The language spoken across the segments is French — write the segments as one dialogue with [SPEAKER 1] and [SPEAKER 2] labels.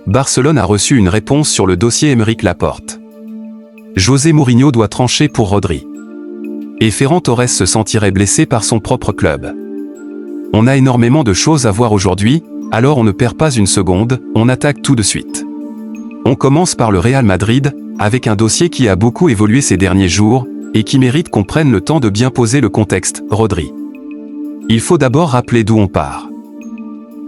[SPEAKER 1] Barcelone a reçu une réponse sur le dossier Aymeric Laporte. José Mourinho doit trancher pour Rodri. Et Ferran Torres se sentirait blessé par son propre club. On a énormément de choses à voir aujourd'hui, alors on ne perd pas une seconde, on attaque tout de suite. On commence par le Real Madrid, avec un dossier qui a beaucoup évolué ces derniers jours, et qui mérite qu'on prenne le temps de bien poser le contexte, Rodri. Il faut d'abord rappeler d'où on part.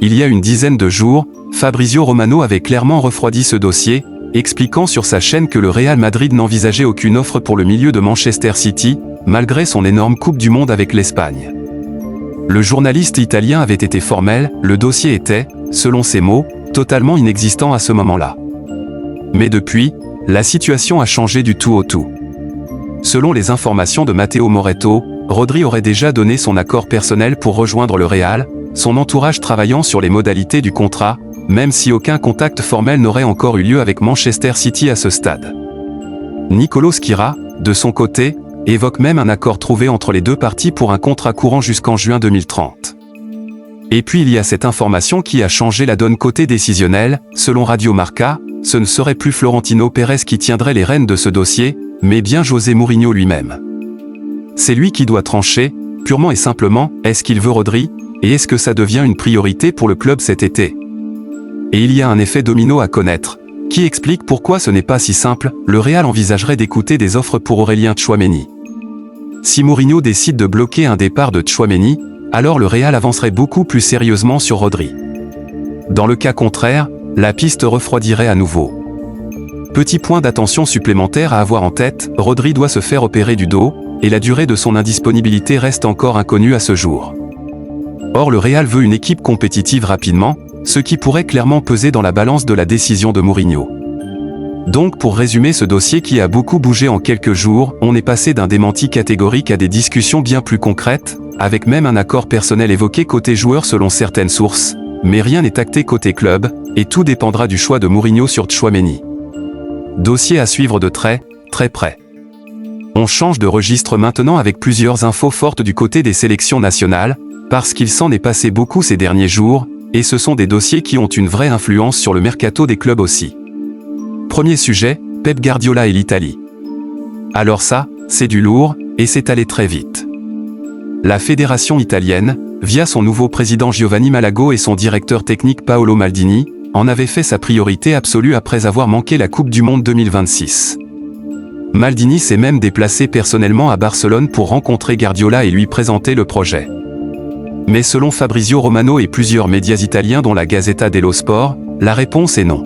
[SPEAKER 1] Il y a une dizaine de jours, Fabrizio Romano avait clairement refroidi ce dossier, expliquant sur sa chaîne que le Real Madrid n'envisageait aucune offre pour le milieu de Manchester City, malgré son énorme Coupe du Monde avec l'Espagne. Le journaliste italien avait été formel, le dossier était, selon ses mots, totalement inexistant à ce moment-là. Mais depuis, la situation a changé du tout au tout. Selon les informations de Matteo Moretto, Rodri aurait déjà donné son accord personnel pour rejoindre le Real, son entourage travaillant sur les modalités du contrat, même si aucun contact formel n'aurait encore eu lieu avec Manchester City à ce stade. Nicolo Schira, de son côté, évoque même un accord trouvé entre les deux parties pour un contrat courant jusqu'en juin 2030. Et puis il y a cette information qui a changé la donne côté décisionnel, selon Radio Marca, ce ne serait plus Florentino Pérez qui tiendrait les rênes de ce dossier, mais bien José Mourinho lui-même. C'est lui qui doit trancher, purement et simplement, est-ce qu'il veut Rodri, et est-ce que ça devient une priorité pour le club cet été? Et il y a un effet domino à connaître, qui explique pourquoi ce n'est pas si simple, le Real envisagerait d'écouter des offres pour Aurélien Tchouaméni. Si Mourinho décide de bloquer un départ de Tchouaméni, alors le Real avancerait beaucoup plus sérieusement sur Rodri. Dans le cas contraire, la piste refroidirait à nouveau. Petit point d'attention supplémentaire à avoir en tête, Rodri doit se faire opérer du dos, et la durée de son indisponibilité reste encore inconnue à ce jour. Or le Real veut une équipe compétitive rapidement, ce qui pourrait clairement peser dans la balance de la décision de Mourinho. Donc pour résumer ce dossier qui a beaucoup bougé en quelques jours, on est passé d'un démenti catégorique à des discussions bien plus concrètes, avec même un accord personnel évoqué côté joueur selon certaines sources, mais rien n'est acté côté club, et tout dépendra du choix de Mourinho sur Tchouaméni. Dossier à suivre de très près. On change de registre maintenant avec plusieurs infos fortes du côté des sélections nationales, parce qu'il s'en est passé beaucoup ces derniers jours, et ce sont des dossiers qui ont une vraie influence sur le mercato des clubs aussi. Premier sujet, Pep Guardiola et l'Italie. Alors ça, c'est du lourd, et c'est allé très vite. La fédération italienne, via son nouveau président Giovanni Malago et son directeur technique Paolo Maldini, en avait fait sa priorité absolue après avoir manqué la Coupe du Monde 2026. Maldini s'est même déplacé personnellement à Barcelone pour rencontrer Guardiola et lui présenter le projet. Mais selon Fabrizio Romano et plusieurs médias italiens dont la Gazzetta dello Sport, la réponse est non.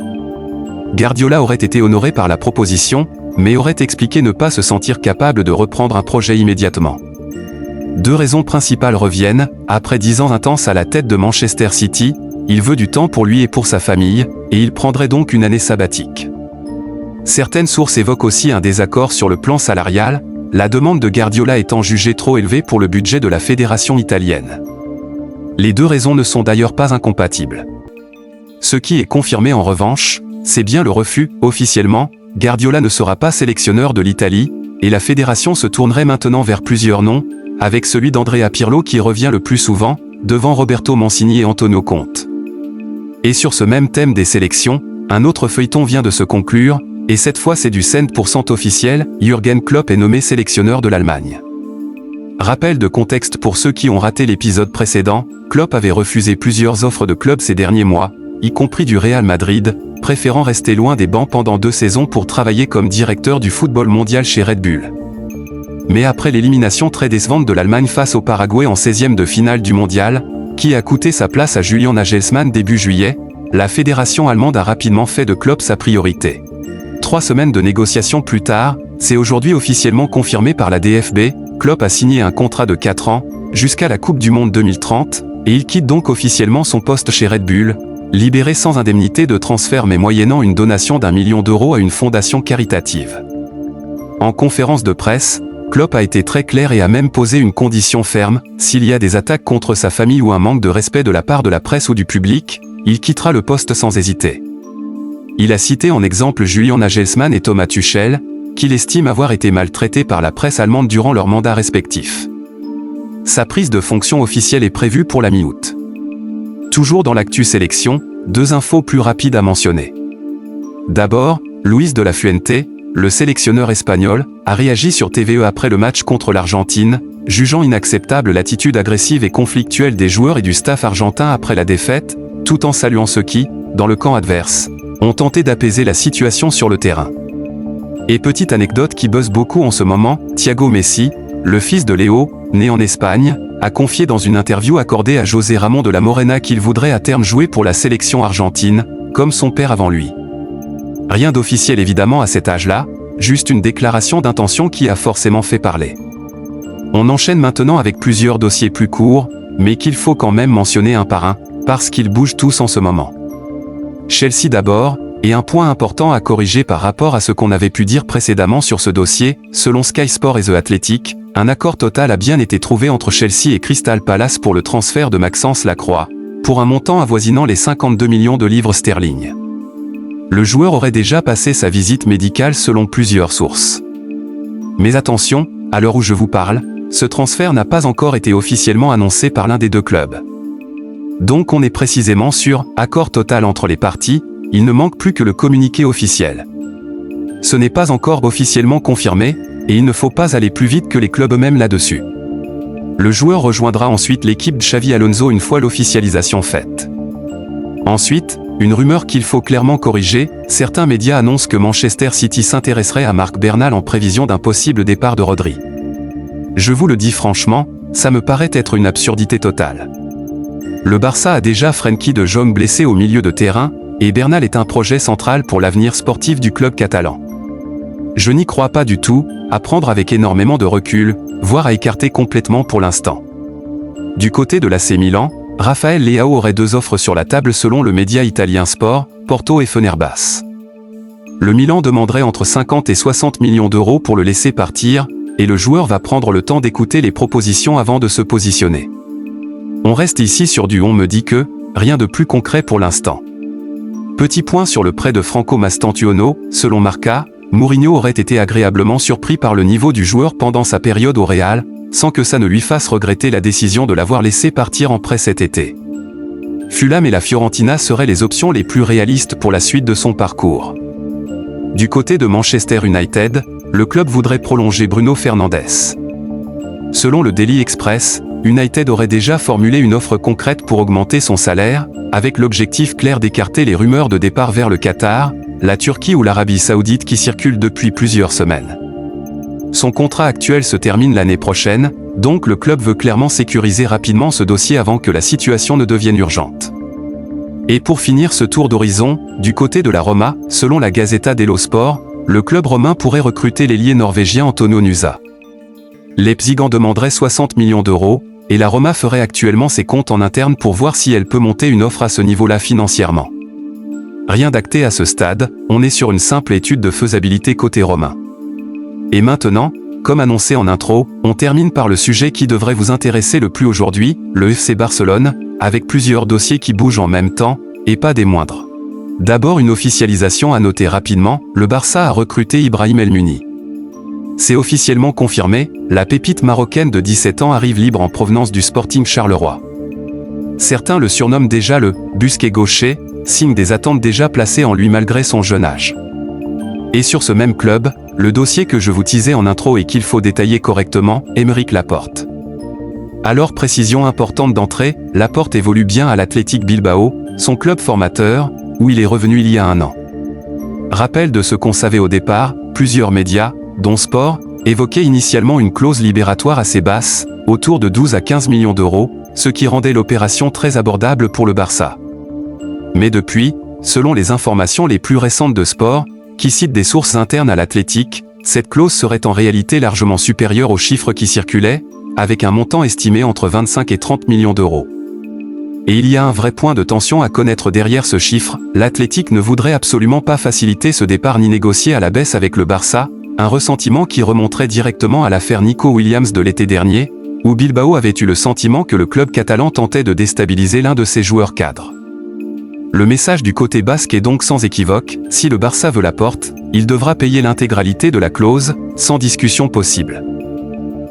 [SPEAKER 1] Guardiola aurait été honoré par la proposition, mais aurait expliqué ne pas se sentir capable de reprendre un projet immédiatement. Deux raisons principales reviennent, après 10 ans intenses à la tête de Manchester City, il veut du temps pour lui et pour sa famille, et il prendrait donc une année sabbatique. Certaines sources évoquent aussi un désaccord sur le plan salarial, la demande de Guardiola étant jugée trop élevée pour le budget de la fédération italienne. Les deux raisons ne sont d'ailleurs pas incompatibles. Ce qui est confirmé en revanche, c'est bien le refus, officiellement, Guardiola ne sera pas sélectionneur de l'Italie, et la fédération se tournerait maintenant vers plusieurs noms, avec celui d'Andrea Pirlo qui revient le plus souvent, devant Roberto Mancini et Antonio Conte. Et sur ce même thème des sélections, un autre feuilleton vient de se conclure, et cette fois c'est du 100% officiel, Jürgen Klopp est nommé sélectionneur de l'Allemagne. Rappel de contexte pour ceux qui ont raté l'épisode précédent, Klopp avait refusé plusieurs offres de clubs ces derniers mois, y compris du Real Madrid, préférant rester loin des bancs pendant 2 saisons pour travailler comme directeur du football mondial chez Red Bull. Mais après l'élimination très décevante de l'Allemagne face au Paraguay en 16e de finale du mondial, qui a coûté sa place à Julian Nagelsmann début juillet, la fédération allemande a rapidement fait de Klopp sa priorité. 3 semaines de négociations plus tard, c'est aujourd'hui officiellement confirmé par la DFB, Klopp a signé un contrat de 4 ans, jusqu'à la Coupe du Monde 2030, et il quitte donc officiellement son poste chez Red Bull, libéré sans indemnité de transfert mais moyennant une donation d'1 million d'euros à une fondation caritative. En conférence de presse, Klopp a été très clair et a même posé une condition ferme, s'il y a des attaques contre sa famille ou un manque de respect de la part de la presse ou du public, il quittera le poste sans hésiter. Il a cité en exemple Julian Nagelsmann et Thomas Tuchel, qu'il estime avoir été maltraités par la presse allemande durant leurs mandats respectifs. Sa prise de fonction officielle est prévue pour la mi-août. Toujours dans l'actu sélection, 2 infos plus rapides à mentionner. D'abord, Luis de la Fuente, le sélectionneur espagnol, a réagi sur TVE après le match contre l'Argentine, jugeant inacceptable l'attitude agressive et conflictuelle des joueurs et du staff argentin après la défaite, tout en saluant ceux qui, dans le camp adverse, ont tenté d'apaiser la situation sur le terrain. Et petite anecdote qui buzz beaucoup en ce moment, Thiago Messi, le fils de Léo, né en Espagne, a confié dans une interview accordée à José Ramón de la Morena qu'il voudrait à terme jouer pour la sélection argentine, comme son père avant lui. Rien d'officiel évidemment à cet âge-là, juste une déclaration d'intention qui a forcément fait parler. On enchaîne maintenant avec plusieurs dossiers plus courts, mais qu'il faut quand même mentionner un par un, parce qu'ils bougent tous en ce moment. Chelsea d'abord, et un point important à corriger par rapport à ce qu'on avait pu dire précédemment sur ce dossier, selon Sky Sport et The Athletic, un accord total a bien été trouvé entre Chelsea et Crystal Palace pour le transfert de Maxence Lacroix, pour un montant avoisinant les 52 millions de livres sterling. Le joueur aurait déjà passé sa visite médicale selon plusieurs sources. Mais attention, à l'heure où je vous parle, ce transfert n'a pas encore été officiellement annoncé par l'un des deux clubs. Donc on est précisément sur « accord total entre les parties », il ne manque plus que le communiqué officiel. Ce n'est pas encore officiellement confirmé, et il ne faut pas aller plus vite que les clubs eux-mêmes là-dessus. Le joueur rejoindra ensuite l'équipe de Xavi Alonso une fois l'officialisation faite. Ensuite, une rumeur qu'il faut clairement corriger, certains médias annoncent que Manchester City s'intéresserait à Marc Bernal en prévision d'un possible départ de Rodri. Je vous le dis franchement, ça me paraît être une absurdité totale. Le Barça a déjà Frenkie de Jong blessé au milieu de terrain, et Bernal est un projet central pour l'avenir sportif du club catalan. Je n'y crois pas du tout, à prendre avec énormément de recul, voire à écarter complètement pour l'instant. Du côté de l'AC Milan, Raphaël Leao aurait deux offres sur la table selon le média italien Sport, Porto et Fenerbahçe. Le Milan demanderait entre 50 et 60 millions d'euros pour le laisser partir, et le joueur va prendre le temps d'écouter les propositions avant de se positionner. On reste ici sur du on me dit que, rien de plus concret pour l'instant. Petit point sur le prêt de Franco Mastantuono, selon Marca, Mourinho aurait été agréablement surpris par le niveau du joueur pendant sa période au Real, sans que ça ne lui fasse regretter la décision de l'avoir laissé partir en prêt cet été. Fulham et la Fiorentina seraient les options les plus réalistes pour la suite de son parcours. Du côté de Manchester United, le club voudrait prolonger Bruno Fernandes. Selon le Daily Express, United aurait déjà formulé une offre concrète pour augmenter son salaire, avec l'objectif clair d'écarter les rumeurs de départ vers le Qatar, la Turquie ou l'Arabie Saoudite qui circulent depuis plusieurs semaines. Son contrat actuel se termine l'année prochaine, donc le club veut clairement sécuriser rapidement ce dossier avant que la situation ne devienne urgente. Et pour finir ce tour d'horizon, du côté de la Roma, selon la Gazzetta dello Sport, le club romain pourrait recruter l'ailier norvégien Antonio Nusa. Leipzig en demanderait 60 millions d'euros, et la Roma ferait actuellement ses comptes en interne pour voir si elle peut monter une offre à ce niveau-là financièrement. Rien d'acté à ce stade, on est sur une simple étude de faisabilité côté romain. Et maintenant, comme annoncé en intro, on termine par le sujet qui devrait vous intéresser le plus aujourd'hui, le FC Barcelone, avec plusieurs dossiers qui bougent en même temps, et pas des moindres. D'abord une officialisation à noter rapidement, le Barça a recruté Ibrahim El Muni. C'est officiellement confirmé, la pépite marocaine de 17 ans arrive libre en provenance du Sporting Charleroi. Certains le surnomment déjà le « Busquets gaucher », signe des attentes déjà placées en lui malgré son jeune âge. Et sur ce même club, le dossier que je vous teasais en intro et qu'il faut détailler correctement, Aymeric Laporte. Alors précision importante d'entrée, Laporte évolue bien à l'Athletic Bilbao, son club formateur, où il est revenu il y a un an. Rappel de ce qu'on savait au départ, plusieurs médias, dont Sport, évoquaient initialement une clause libératoire assez basse, autour de 12 à 15 millions d'euros, ce qui rendait l'opération très abordable pour le Barça. Mais depuis, selon les informations les plus récentes de Sport, qui citent des sources internes à l'Athletic, cette clause serait en réalité largement supérieure aux chiffres qui circulaient, avec un montant estimé entre 25 et 30 millions d'euros. Et il y a un vrai point de tension à connaître derrière ce chiffre, l'Athletic ne voudrait absolument pas faciliter ce départ ni négocier à la baisse avec le Barça, un ressentiment qui remonterait directement à l'affaire Nico Williams de l'été dernier, où Bilbao avait eu le sentiment que le club catalan tentait de déstabiliser l'un de ses joueurs cadres. Le message du côté basque est donc sans équivoque, si le Barça veut Laporte, il devra payer l'intégralité de la clause, sans discussion possible.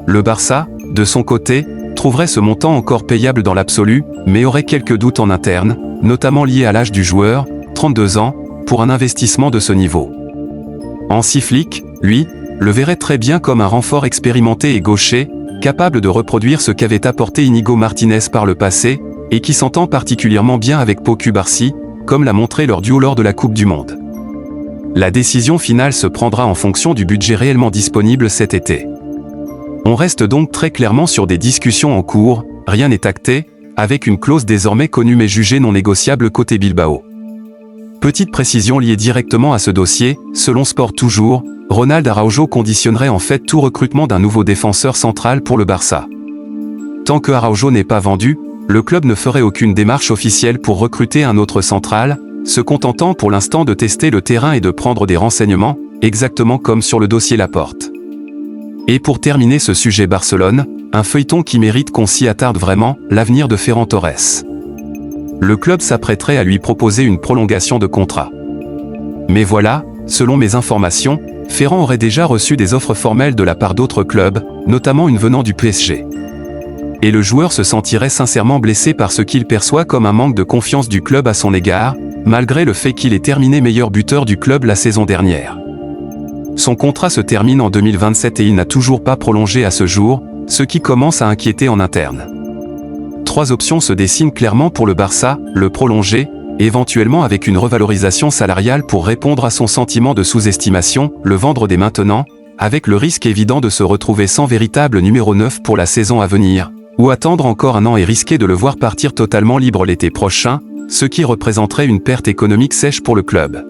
[SPEAKER 1] Le Barça, de son côté, trouverait ce montant encore payable dans l'absolu, mais aurait quelques doutes en interne, notamment liés à l'âge du joueur, 32 ans, pour un investissement de ce niveau. Hansi Flick, lui, le verrait très bien comme un renfort expérimenté et gaucher, capable de reproduire ce qu'avait apporté Inigo Martinez par le passé, et qui s'entend particulièrement bien avec Pau Cubarsí, comme l'a montré leur duo lors de la Coupe du Monde. La décision finale se prendra en fonction du budget réellement disponible cet été. On reste donc très clairement sur des discussions en cours, rien n'est acté, avec une clause désormais connue mais jugée non négociable côté Bilbao. Petite précision liée directement à ce dossier, selon Sport Toujours, Ronald Araujo conditionnerait en fait tout recrutement d'un nouveau défenseur central pour le Barça. Tant que Araujo n'est pas vendu, le club ne ferait aucune démarche officielle pour recruter un autre central, se contentant pour l'instant de tester le terrain et de prendre des renseignements, exactement comme sur le dossier Laporte. Et pour terminer ce sujet Barcelone, un feuilleton qui mérite qu'on s'y attarde vraiment, l'avenir de Ferran Torres. Le club s'apprêterait à lui proposer une prolongation de contrat. Mais voilà, selon mes informations, Ferran aurait déjà reçu des offres formelles de la part d'autres clubs, notamment une venant du PSG. Et le joueur se sentirait sincèrement blessé par ce qu'il perçoit comme un manque de confiance du club à son égard, malgré le fait qu'il ait terminé meilleur buteur du club la saison dernière. Son contrat se termine en 2027 et il n'a toujours pas prolongé à ce jour, ce qui commence à inquiéter en interne. 3 options se dessinent clairement pour le Barça, le prolonger, éventuellement avec une revalorisation salariale pour répondre à son sentiment de sous-estimation, le vendre dès maintenant, avec le risque évident de se retrouver sans véritable numéro 9 pour la saison à venir, ou attendre encore un an et risquer de le voir partir totalement libre l'été prochain, ce qui représenterait une perte économique sèche pour le club.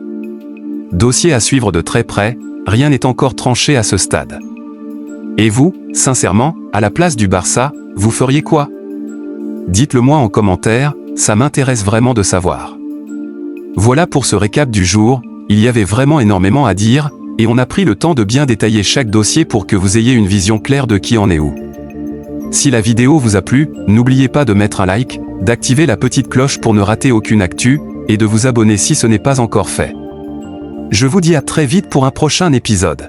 [SPEAKER 1] Dossier à suivre de très près, rien n'est encore tranché à ce stade. Et vous, sincèrement, à la place du Barça, vous feriez quoi? Dites-le moi en commentaire, ça m'intéresse vraiment de savoir. Voilà pour ce récap du jour, il y avait vraiment énormément à dire, et on a pris le temps de bien détailler chaque dossier pour que vous ayez une vision claire de qui en est où. Si la vidéo vous a plu, n'oubliez pas de mettre un like, d'activer la petite cloche pour ne rater aucune actu, et de vous abonner si ce n'est pas encore fait. Je vous dis à très vite pour un prochain épisode.